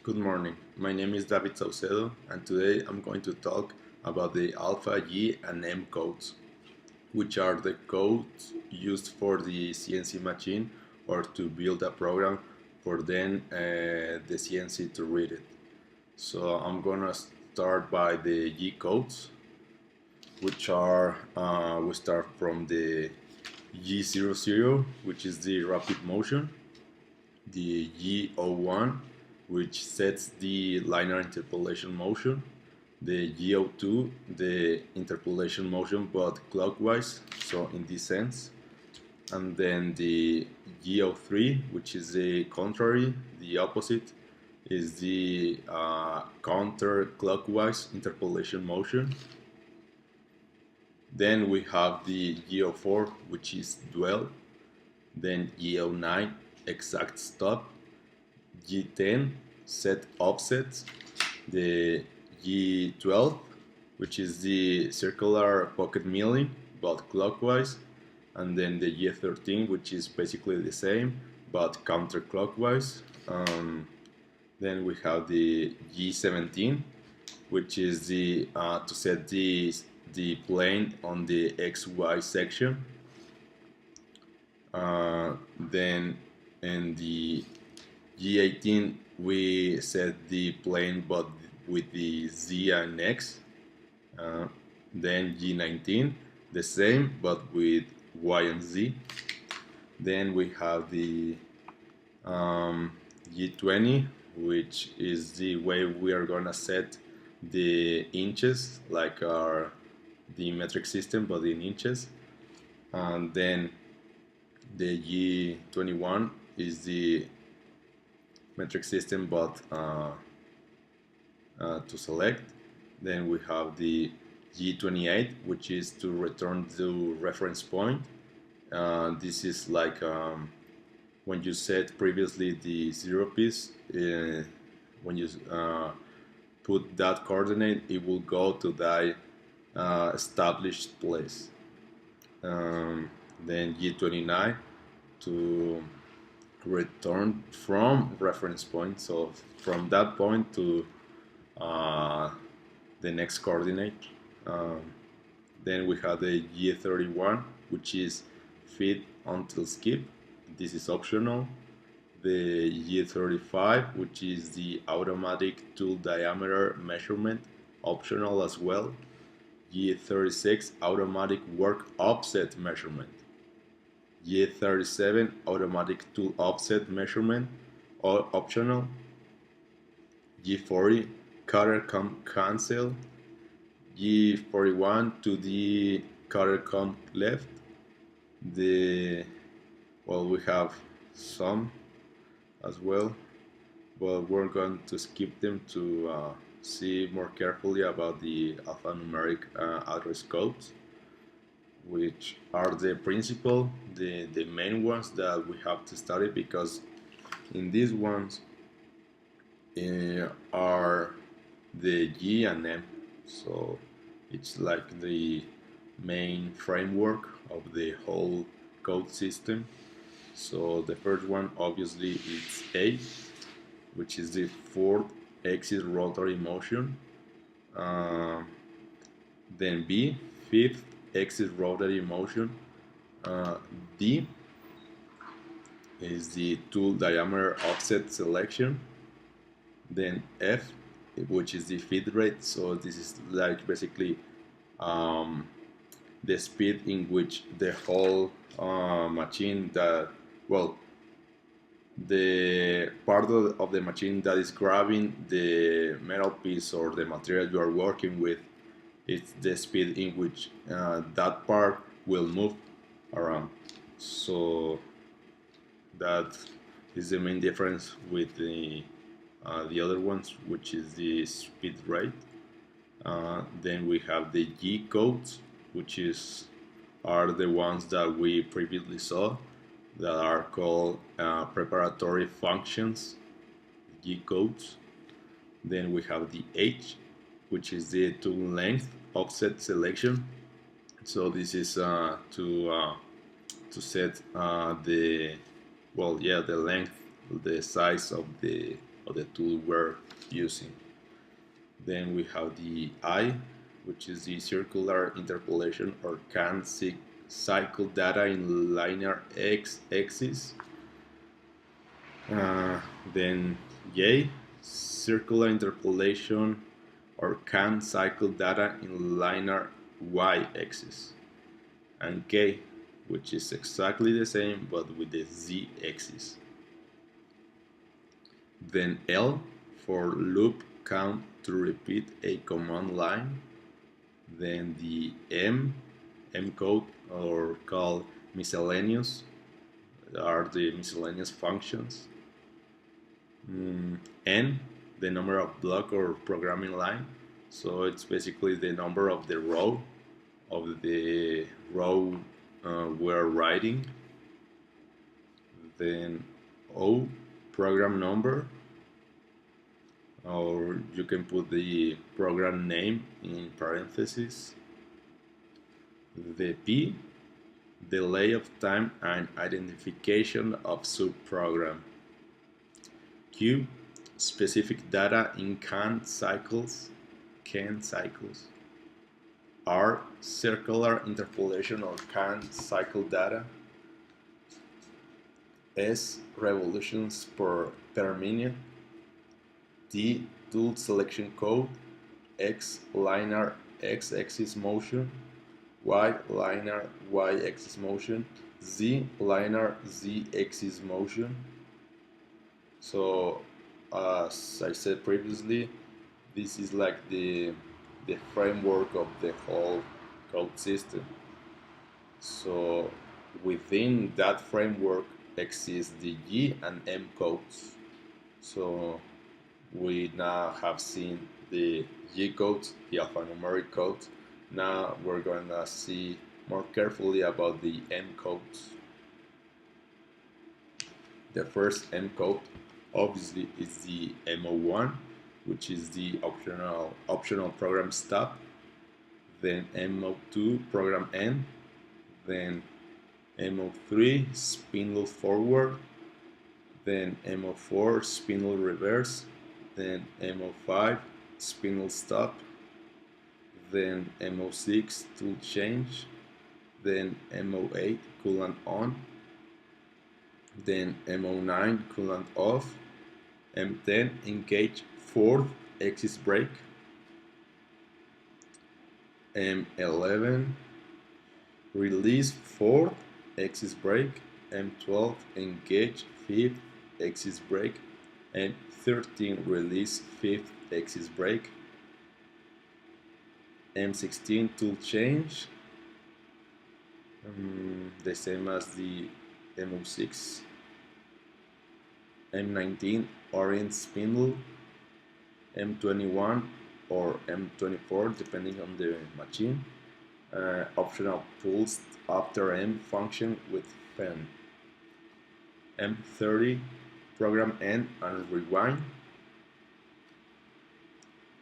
Good morning. My name is David Saucedo, and today I'm going to talk about the alpha, G, and M codes, which are the codes used for the CNC machine or to build a program for then the CNC to read it. So I'm gonna start by the G codes, which are we start from the G00, which is the rapid motion, the G01, which sets the linear interpolation motion, the G02, the interpolation motion but clockwise, so in this sense, and then the G03, which is the contrary, the opposite, is the counterclockwise interpolation motion. Then we have the G04, which is dwell, then G09, exact stop, G10, set offsets, the G12, which is the circular pocket milling but clockwise, and then the G13, which is basically the same but counterclockwise. Then we have the G17, which is the to set the plane on the XY section. Then in the G18 we set the plane but with the Z and X. Then G19 the same but with Y and Z. Then we have the G20, which is the way we are gonna set the inches, like the metric system but in inches. And then the G21 is the metric system but to select. Then we have the G28, which is to return the reference point. This is like when you set previously the 0 piece, when you put that coordinate, it will go to that established place. Then G29 to return from reference point, so from that point to the next coordinate. Then we have the G31, which is feed until skip. This is optional. The G35, which is the automatic tool diameter measurement, optional as well. G36, automatic work offset measurement. G37, automatic tool offset measurement, optional. G40, cutter cancel. G41, to the cutter come left. We have some as well, but we're going to skip them to see more carefully about the alphanumeric address codes, which are the principal, the main ones that we have to study, because in these ones are the G and M, so it's like the main framework of the whole code system. So the first one obviously is A, which is the fourth axis rotary motion. Then B, fifth axis rotary motion. D is the tool diameter offset selection. Then F, which is the feed rate. So this is like basically the speed in which the whole machine the part of the machine that is grabbing the metal piece or the material you are working with, it's the speed in which that part will move around. So that is the main difference with the other ones, which is the speed rate. Then we have the G codes, which are the ones that we previously saw, that are called preparatory functions, G codes. Then we have the H, which is the tool length offset selection. So this is to set the length, the size of the of the tool we're using. Then we have the I, which is the circular interpolation or can cycle data in linear x-axis. Then J, circular interpolation or can cycle data in linear y-axis. And K, which is exactly the same but with the z-axis. Then L for loop count to repeat a command line. Then the M code, or called miscellaneous, are the miscellaneous functions. N, the number of block or programming line, so it's basically the number of the row we're writing. Then O, program number, or you can put the program name in parentheses. The P, delay of time and identification of subprogram. Q, specific data in CAN cycles. R, circular interpolation or CAN cycle data. S, revolutions per minute. T, tool selection code. X, linear x-axis motion. Y, linear y-axis motion. Z, linear z-axis motion. So, as I said previously, this is like the framework of the whole code system. So, within that framework exists the G and M codes. So, we now have seen the G codes, the alphanumeric codes. Now we're going to see more carefully about the M codes. The first M code obviously is the MO1, which is the optional program stop. Then MO2, program end. Then MO3, spindle forward. Then MO4, spindle reverse. Then MO5, spindle stop. Then MO6, tool change. Then MO8, coolant on. Then MO9, coolant off. M10, engage fourth axis brake. M11, release fourth axis brake. M12, engage fifth axis brake. M13, release fifth axis brake. M16, tool change, the same as the MO6. M19, orient spindle. M21 or M24, depending on the machine. Optional pulse after M function with pen. M30, program end and rewind.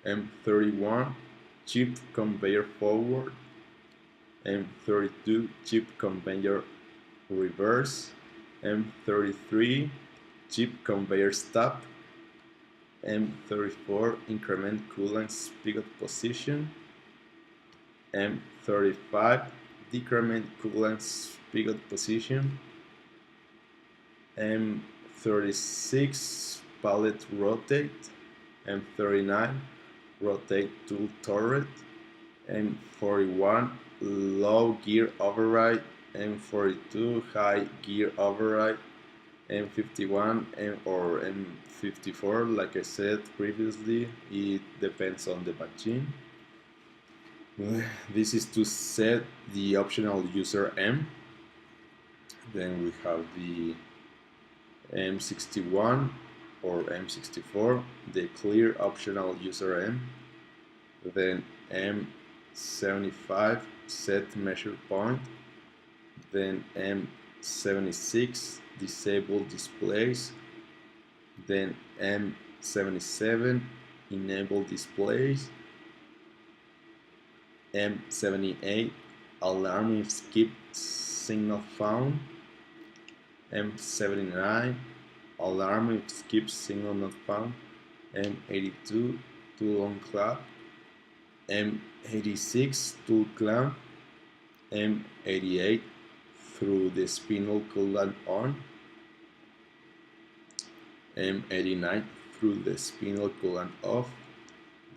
M31, chip conveyor forward. M32, chip conveyor reverse. M33, chip conveyor stop. M34, increment coolant spigot position. M35, decrement coolant spigot position. M36, pallet rotate. M39, rotate tool turret. M41, low gear override. M42, high gear override. M51 or M54, like I said previously, it depends on the machine. This is to set the optional user M. Then we have the M61 or M64, the clear optional user M. Then M75, set measure point. Then M76, disable displays. Then M77, enable displays. M78, alarm if skip signal found. M79, alarm if skip signal not found. M82 tool on clap. M86 tool clamp. M88 through the spindle coolant on. M89 through the spindle coolant off.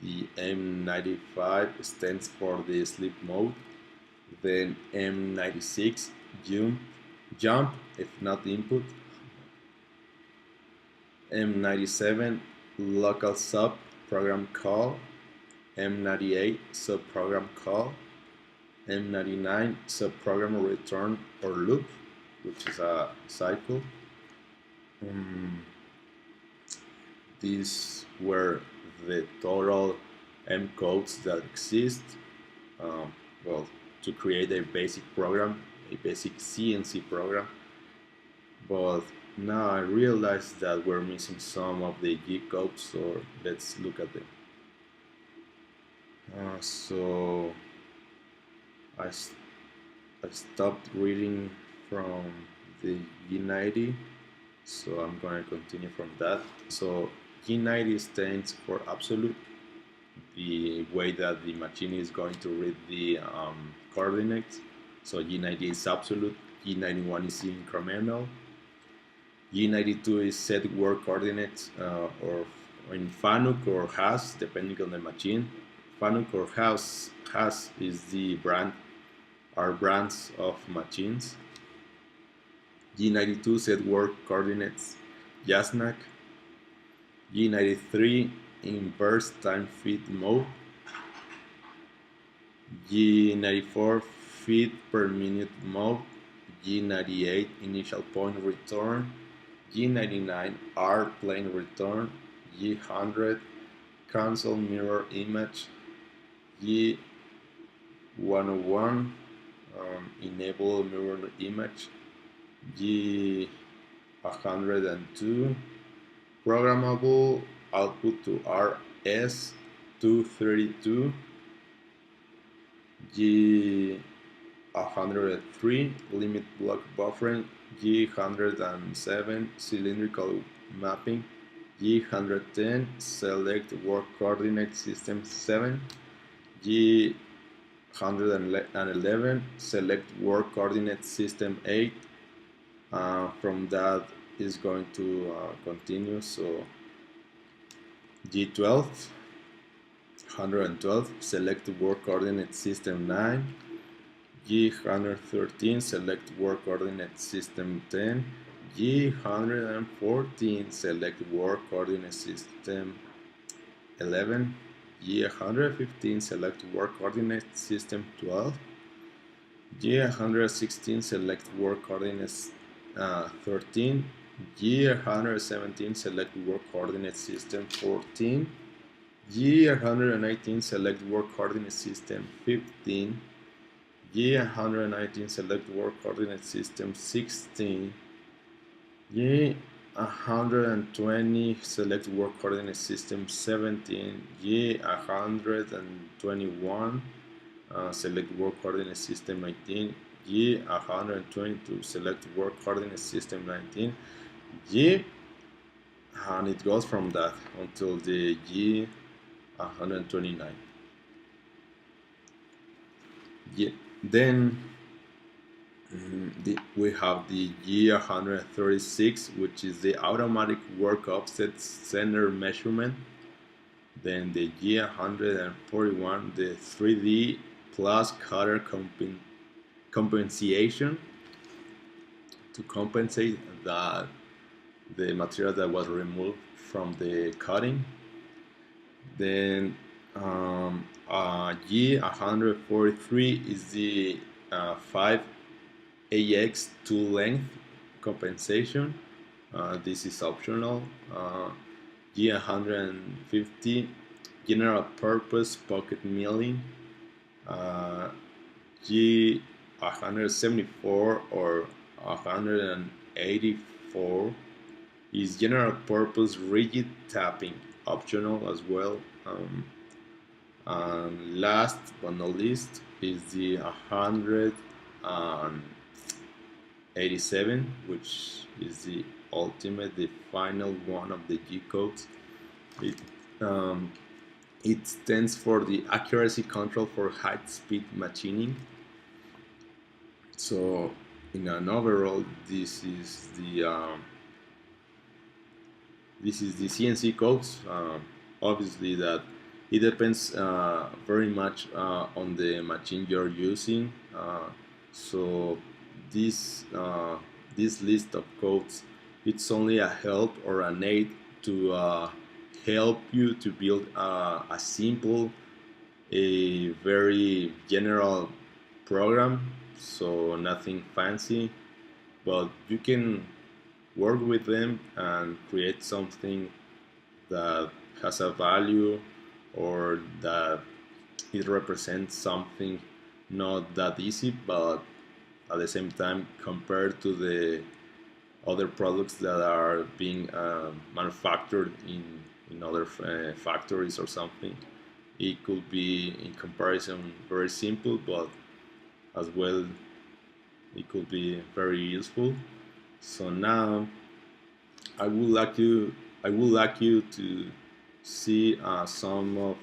The M95 stands for the sleep mode. Then M96 jump if not input. M97 local sub program call. M98 sub program call. M99 sub program return or loop, which is a cycle. These were the total M codes that exist. Well, to create a basic program, a basic CNC program. But now I realize that we're missing some of the G codes, so let's look at them. So I stopped reading from the G90, so I'm going to continue from that. So G90 stands for absolute, the way that the machine is going to read the coordinates. So G90 is absolute, G91 is incremental, G92 is set word coordinates or in FANUC or HAS, depending on the machine. FANUC or HAS is the brand, are brands of machines. G92 set word coordinates JASNAC. G93 inverse time feed mode. G94 feed per minute mode. G98 initial point return. G99 R plane return. G100 cancel mirror image. G101 enable mirror image. G102 programmable output to RS232. G103 limit block buffering. G107 cylindrical mapping. G110 select work coordinate system 7. G111 select work coordinate system 8. From that is going to continue. So G12 112 select work coordinate system 9. G113 select work coordinate system 10. G114 select work coordinate system 11. G115 select work coordinate system 12. G116 select work coordinates 13. G117 select work coordinate system 14. G118 select work coordinate system 15. G119 select work coordinate system 16. G120 select work coordinate system 17. G121 select work coordinate system 19. G122 select work coordinate system 19. And it goes from that until the G129. Then we have the G136, which is the automatic work offset center measurement. Then the G141, the 3D plus cutter compensation, to compensate that the material that was removed from the cutting. Then G143 is the 5AX tool length compensation. This is optional. G150 general purpose pocket milling. G174 or 184 is general purpose rigid tapping, optional as well. And last but not least is the 187, which is the ultimate, the final one of the G codes. It, um, it stands for the accuracy control for high-speed machining. So, in an overall, this is the CNC codes. Obviously, that it depends very much on the machine you're using. So this this list of codes, it's only a help or an aid to help you to build a simple, a very general program. So nothing fancy, but you can work with them and create something that has a value, or that it represents something not that easy, but at the same time, compared to the other products that are being manufactured in other factories or something, it could be in comparison very simple, but as well it could be very useful. So now I would like you to see some of,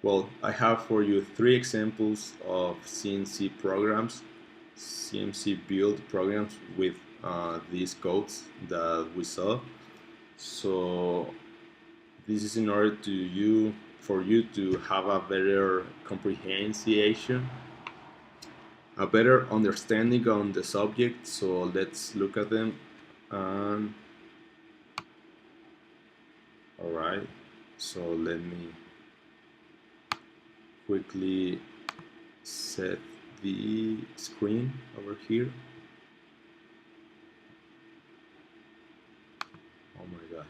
well, I have for you three examples of CNC programs, CNC build programs with these codes that we saw. So this is in order to you for you to have a better comprehension, a better understanding on the subject. So let's look at them. And all right, so let me quickly set the screen over here. Oh my god.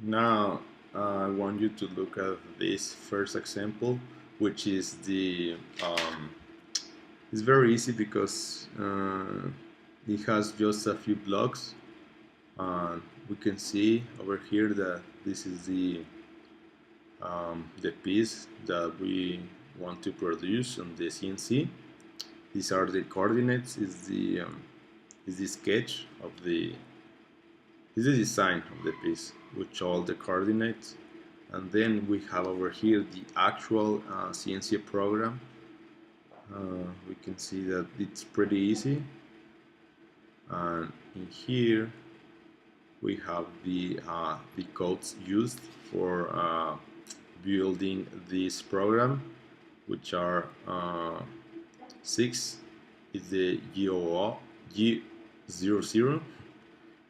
Now I want you to look at this first example, which is the it's very easy because it has just a few blocks. We can see over here that this is the piece that we want to produce on the CNC. These are the coordinates. Is the sketch of the is the design of the piece with all the coordinates, and then we have over here the actual CNC program. We can see that it's pretty easy, and in here we have the codes used for building this program, which are 6 is the G00,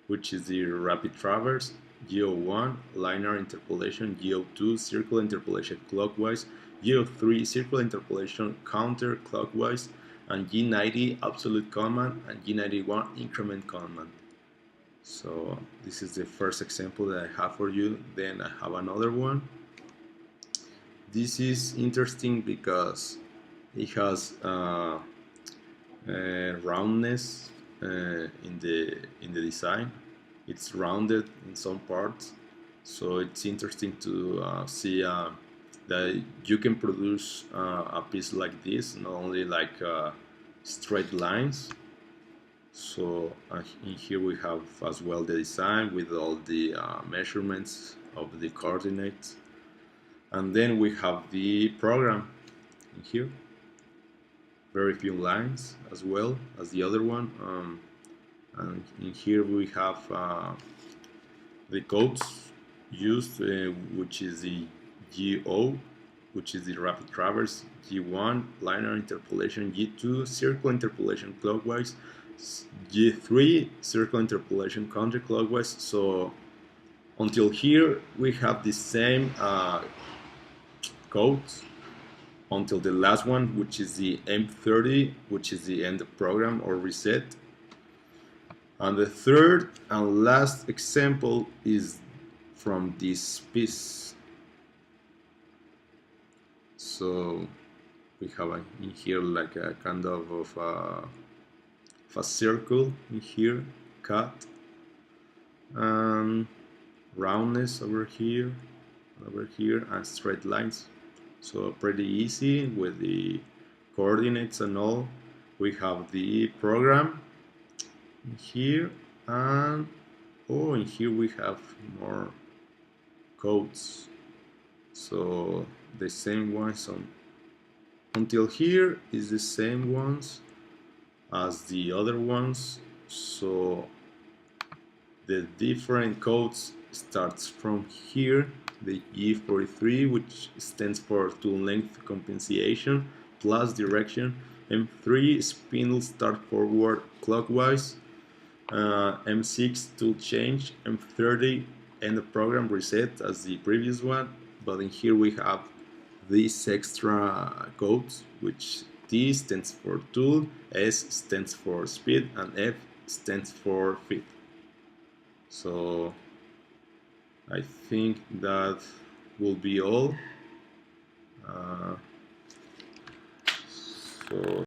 which is the rapid traverse, G01 linear interpolation, G02 circular interpolation clockwise, G03 circular interpolation counterclockwise, and G90 absolute command, and G91 increment command. So this is the first example that I have for you. Then I have another one. This is interesting because it has roundness in the design. It's rounded in some parts, so it's interesting to see that you can produce a piece like this, not only like straight lines. So in here we have as well the design with all the measurements of the coordinates, and then we have the program in here. Very few lines as well as the other one, and in here we have the codes used, which is the G0, which is the rapid traverse, G1 linear interpolation, G2 circular interpolation clockwise, G3 circular interpolation counterclockwise. So until here we have the same codes until the last one, which is the M30, which is the end of program or reset. And the third and last example is from this piece. So we have in here like a kind of a circle in here, cut, and roundness over here, and straight lines. So pretty easy with the coordinates and all. we have the program here, and in here we have more codes. So the same ones until here is the same ones as the other ones. So the different codes starts from here, the E43, which stands for tool length compensation plus direction, M3 spindle start forward clockwise, M6 tool change, M30 end of program reset as the previous one, but in here we have these extra codes, which T stands for tool, S stands for speed, and F stands for fit. So I think that will be all. So